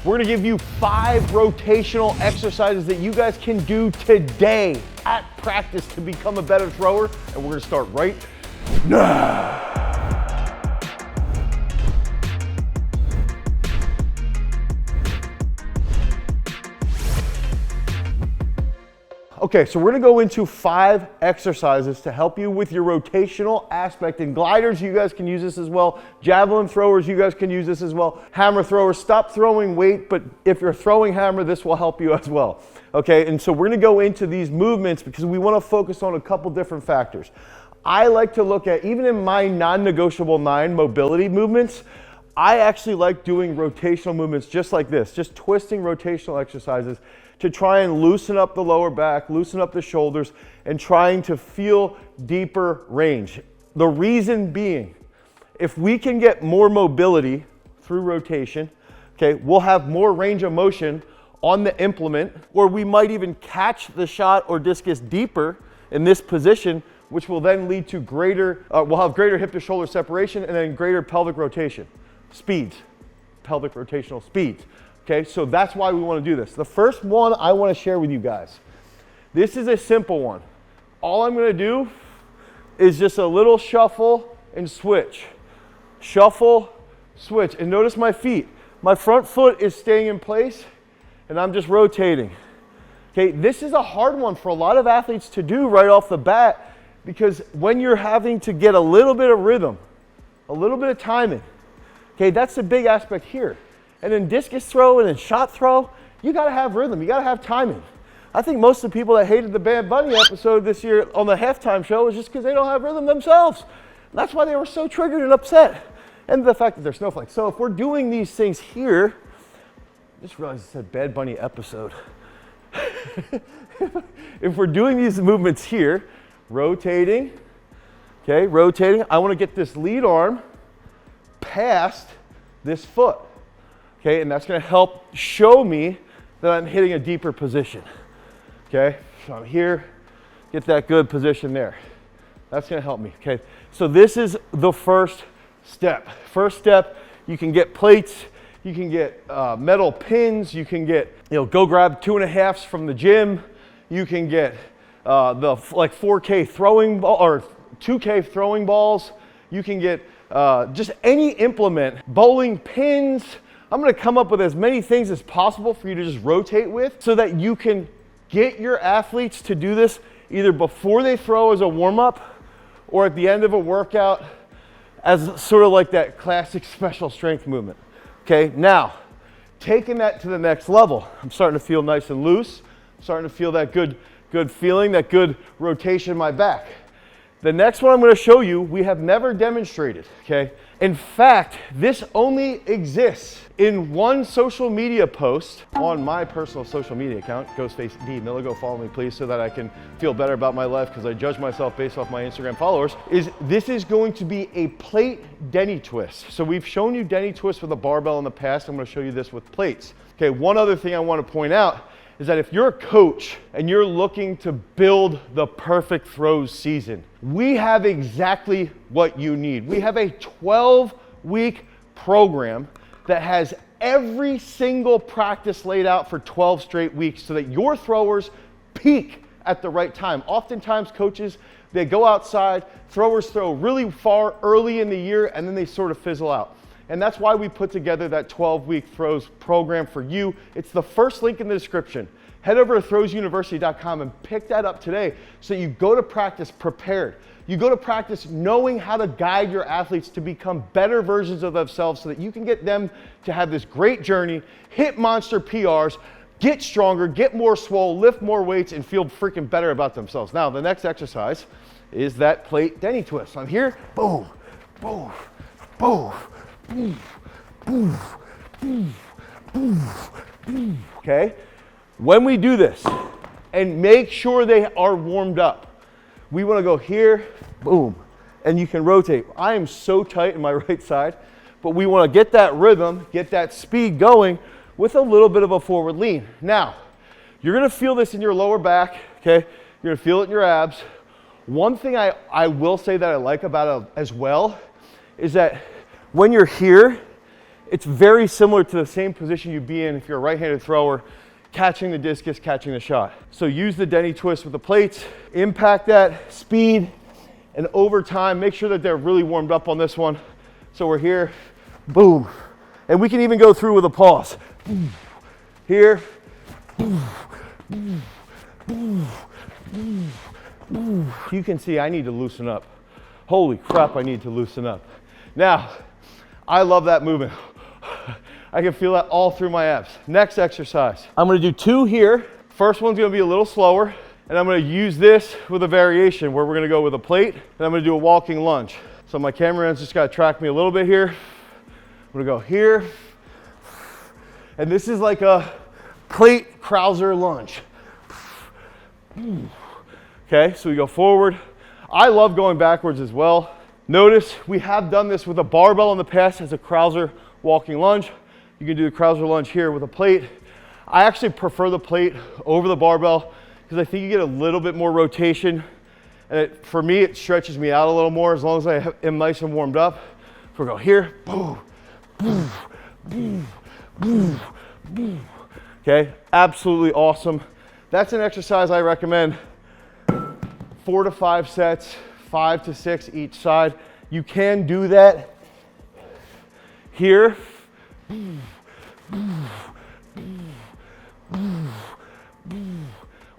We're gonna give you 5 rotational exercises that you guys can do today at practice to become a better thrower, and we're gonna start right now. Okay, so we're gonna go into 5 exercises to help you with your rotational aspect. And gliders, you guys can use this as well. Javelin throwers, you guys can use this as well. Hammer throwers, stop throwing weight, but if you're throwing hammer, this will help you as well. Okay, and so we're gonna go into these movements because we wanna focus on a couple different factors. I like to look at, even in my non-negotiable 9 mobility movements, I actually like doing rotational movements just like this, just twisting rotational exercises to try and loosen up the lower back, loosen up the shoulders, and trying to feel deeper range. The reason being, if we can get more mobility through rotation, okay, we'll have more range of motion on the implement, or we might even catch the shot or discus deeper in this position, which will then lead to greater, we'll have greater hip to shoulder separation and then greater pelvic rotation speeds, pelvic rotational speeds. Okay, so that's why we want to do this. The first one I want to share with you guys. This is a simple one. All I'm going to do is just a little shuffle and switch. Shuffle, switch. And notice my feet. My front foot is staying in place and I'm just rotating. Okay, this is a hard one for a lot of athletes to do right off the bat because when you're having to get a little bit of rhythm, a little bit of timing, okay, that's the big aspect here. And then discus throw and then shot throw, you gotta have rhythm, you gotta have timing. I think most of the people that hated the Bad Bunny episode this year on the halftime show is just because they don't have rhythm themselves. And that's why they were so triggered and upset. And the fact that they're snowflakes. So if we're doing these things here, I just realized it said Bad Bunny episode. If we're doing these movements here, rotating, okay, rotating, I wanna get this lead arm past this foot. Okay, and that's gonna help show me that I'm hitting a deeper position. Okay, so I'm here, get that good position there. That's gonna help me, okay? So this is the first step. First step, you can get plates, you can get metal pins, you can get, go grab 2.5s from the gym, you can get the like 4K throwing ball or 2K throwing balls, you can get just any implement, bowling pins. I'm gonna come up with as many things as possible for you to just rotate with so that you can get your athletes to do this either before they throw as a warm-up or at the end of a workout as sort of like that classic special strength movement. Okay, now, taking that to the next level, I'm starting to feel nice and loose. I'm starting to feel that good feeling, that good rotation in my back. The next one I'm gonna show you, we have never demonstrated, okay? In fact, this only exists in one social media post on my personal social media account, Ghostface D Miller. Go follow me, please, so that I can feel better about my life because I judge myself based off my Instagram followers. This is going to be a plate denny twist. So we've shown you denny twist with a barbell in the past. I'm gonna show you this with plates. Okay, one other thing I wanna point out is that if you're a coach and you're looking to build the perfect throws season, we have exactly what you need. We have a 12-week program that has every single practice laid out for 12 straight weeks so that your throwers peak at the right time. Oftentimes coaches, they go outside, throwers throw really far early in the year and then they sort of fizzle out. And that's why we put together that 12-week throws program for you. It's the first link in the description. Head over to throwsuniversity.com and pick that up today so you go to practice prepared. You go to practice knowing how to guide your athletes to become better versions of themselves so that you can get them to have this great journey, hit monster PRs, get stronger, get more swole, lift more weights, and feel freaking better about themselves. Now, the next exercise is that plate denny twist. I'm here, boom, boom, boom. Okay, when we do this and make sure they are warmed up, we want to go here, boom, and you can rotate. I am so tight in my right side, but we want to get that rhythm, get that speed going with a little bit of a forward lean. Now, you're going to feel this in your lower back, okay? You're going to feel it in your abs. One thing I will say that I like about it as well is that when you're here It's very similar to the same position you'd be in if you're a right-handed thrower, catching the discus, catching the shot. So use the denny twist with the plates, impact that, speed, and over time, make sure that they're really warmed up on this one. So we're here, boom. And we can even go through with a pause. Here, you can see I need to loosen up. Holy crap, I need to loosen up. Now, I love that movement. I can feel that all through my abs. Next exercise. I'm gonna do 2 here. First one's gonna be a little slower, and I'm gonna use this with a variation where we're gonna go with a plate, and I'm gonna do a walking lunge. So my cameraman's just gotta track me a little bit here. I'm gonna go here. And this is like a plate crouser lunge. Okay, so we go forward. I love going backwards as well. Notice we have done this with a barbell in the past as a crouser walking lunge. You can do the crouser lunge here with a plate. I actually prefer the plate over the barbell because I think you get a little bit more rotation. And for me, it stretches me out a little more as long as I am nice and warmed up. So we'll go here, boom, boom, boom, boom, boom. Okay, absolutely awesome. That's an exercise I recommend 4 to 5 sets, 5 to 6 each side. You can do that here.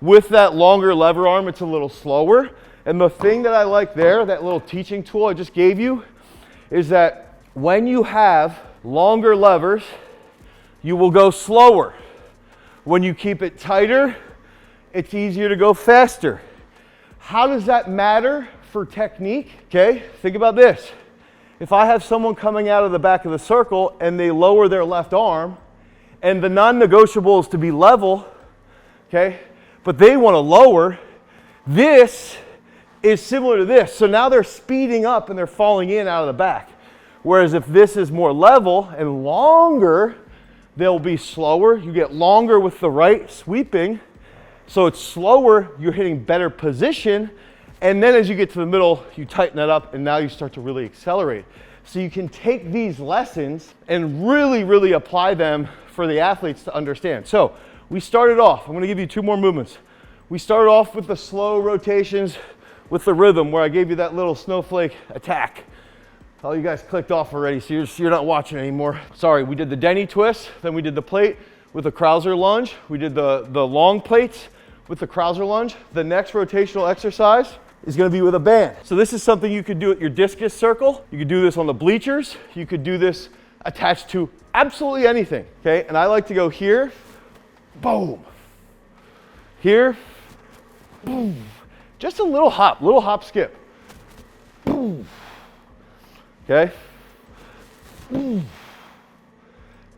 With that longer lever arm, it's a little slower. And the thing that I like there, that little teaching tool I just gave you, is that when you have longer levers, you will go slower. When you keep it tighter, it's easier to go faster. How does that matter for technique? Okay, think about this. If I have someone coming out of the back of the circle and they lower their left arm, and the non-negotiable is to be level, okay, but they want to lower, this is similar to this. So now they're speeding up and they're falling in out of the back. Whereas if this is more level and longer, they'll be slower. You get longer with the right sweeping. So it's slower, you're hitting better position. And then as you get to the middle, you tighten that up and now you start to really accelerate. So you can take these lessons and really, really apply them for the athletes to understand. So we started off, I'm gonna give you 2 more movements. We started off with the slow rotations with the rhythm where I gave you that little snowflake attack. Oh, you guys clicked off already, so you're not watching anymore. Sorry, we did the denny twist, then we did the plate with the crouser lunge. We did the long plates with the crouser lunge. The next rotational exercise is gonna be with a band. So this is something you could do at your discus circle. You could do this on the bleachers. You could do this attached to absolutely anything, okay? And I like to go here, boom. Here, boom. Just a little hop skip. Boom. Okay? Boom.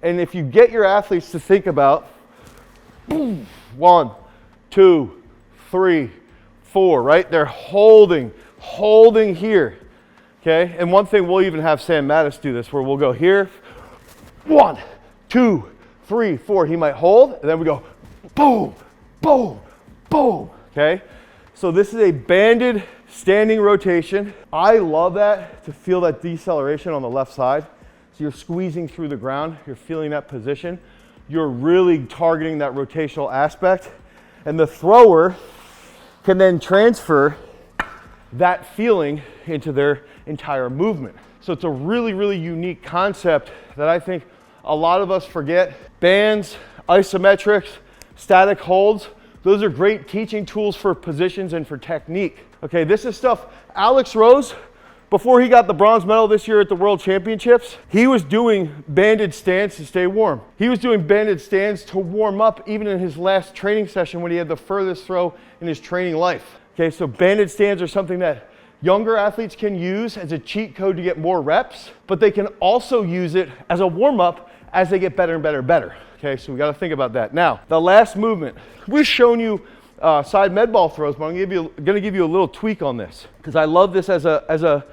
And if you get your athletes to think about boom, 1, 2, 3, 4, right? They're holding here, okay? And one thing, we'll even have Sam Mattis do this, where we'll go here, 1, 2, 3, 4. He might hold, and then we go boom, boom, boom, okay? So this is a banded standing rotation. I love that, to feel that deceleration on the left side. So you're squeezing through the ground, you're feeling that position. You're really targeting that rotational aspect. And the thrower can then transfer that feeling into their entire movement. So it's a really, really unique concept that I think a lot of us forget. Bands, isometrics, static holds, those are great teaching tools for positions and for technique. Okay, this is stuff Alex Rose, before he got the bronze medal this year at the World Championships, he was doing banded stands to stay warm. He was doing banded stands to warm up even in his last training session when he had the furthest throw in his training life. Okay, so banded stands are something that younger athletes can use as a cheat code to get more reps, but they can also use it as a warm-up as they get better and better and better. Okay, so we got to think about that. Now, the last movement, we've shown you side medball throws, but I'm going to give you a little tweak on this because I love this as a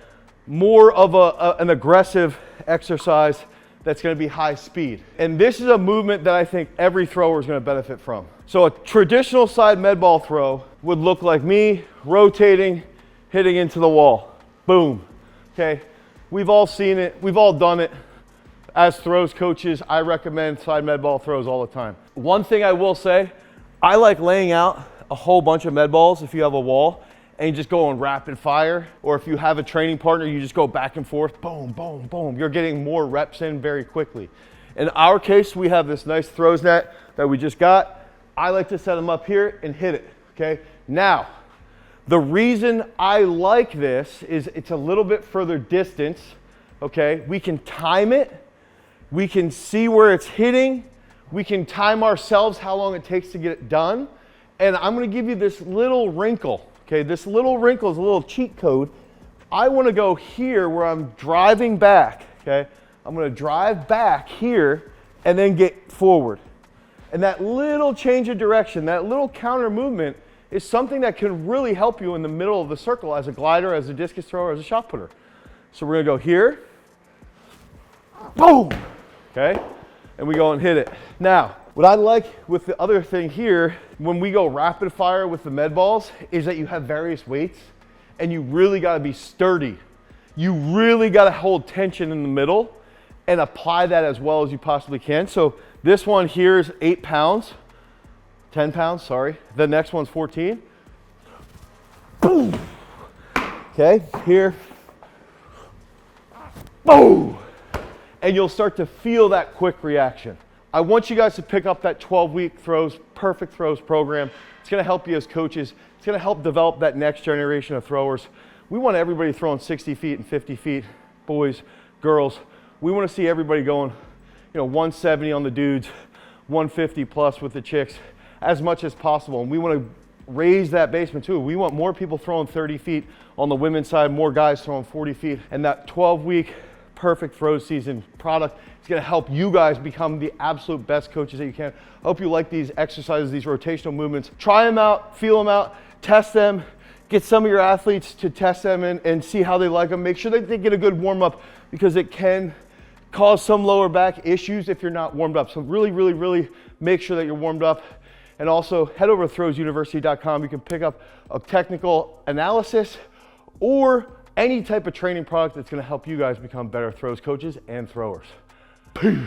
more of an aggressive exercise that's going to be high speed. And this is a movement that I think every thrower is going to benefit from. So a traditional side medball throw would look like me rotating, hitting into the wall. Boom. Okay, we've all seen it, we've all done it. As throws coaches, I recommend side med ball throws all the time. One thing I will say, I like laying out a whole bunch of med balls if you have a wall and you just go on rapid fire, or if you have a training partner, you just go back and forth, boom, boom, boom. You're getting more reps in very quickly. In our case, we have this nice throws net that we just got. I like to set them up here and hit it, okay? Now, the reason I like this is it's a little bit further distance, okay? We can time it. We can see where it's hitting. We can time ourselves how long it takes to get it done. And I'm gonna give you this little wrinkle, okay? This little wrinkle is a little cheat code. I wanna go here where I'm driving back, okay? I'm gonna drive back here and then get forward. And that little change of direction, that little counter movement is something that can really help you in the middle of the circle as a glider, as a discus thrower, as a shot putter. So we're gonna go here, boom, okay? And we go and hit it. Now, what I like with the other thing here, when we go rapid fire with the med balls, is that you have various weights and you really gotta be sturdy. You really gotta hold tension in the middle and apply that as well as you possibly can. So this one here is 8 pounds, 10 pounds, sorry. The next one's 14. Boom. Okay, here. Boom. And you'll start to feel that quick reaction. I want you guys to pick up that 12-week throws, perfect throws program. It's gonna help you as coaches. It's gonna help develop that next generation of throwers. We want everybody throwing 60 feet and 50 feet, boys, girls. We wanna see everybody going, 170 on the dudes, 150 plus with the chicks, as much as possible. And we wanna raise that basement too. We want more people throwing 30 feet on the women's side, more guys throwing 40 feet. And that 12-week perfect throw season product is gonna help you guys become the absolute best coaches that you can. I hope you like these exercises, these rotational movements. Try them out, feel them out, test them, get some of your athletes to test them and see how they like them. Make sure that they get a good warm up because it can cause some lower back issues if you're not warmed up. So really, really, really make sure that you're warmed up. And also head over to throwsuniversity.com. You can pick up a technical analysis or any type of training product that's gonna help you guys become better throws coaches and throwers. Peace.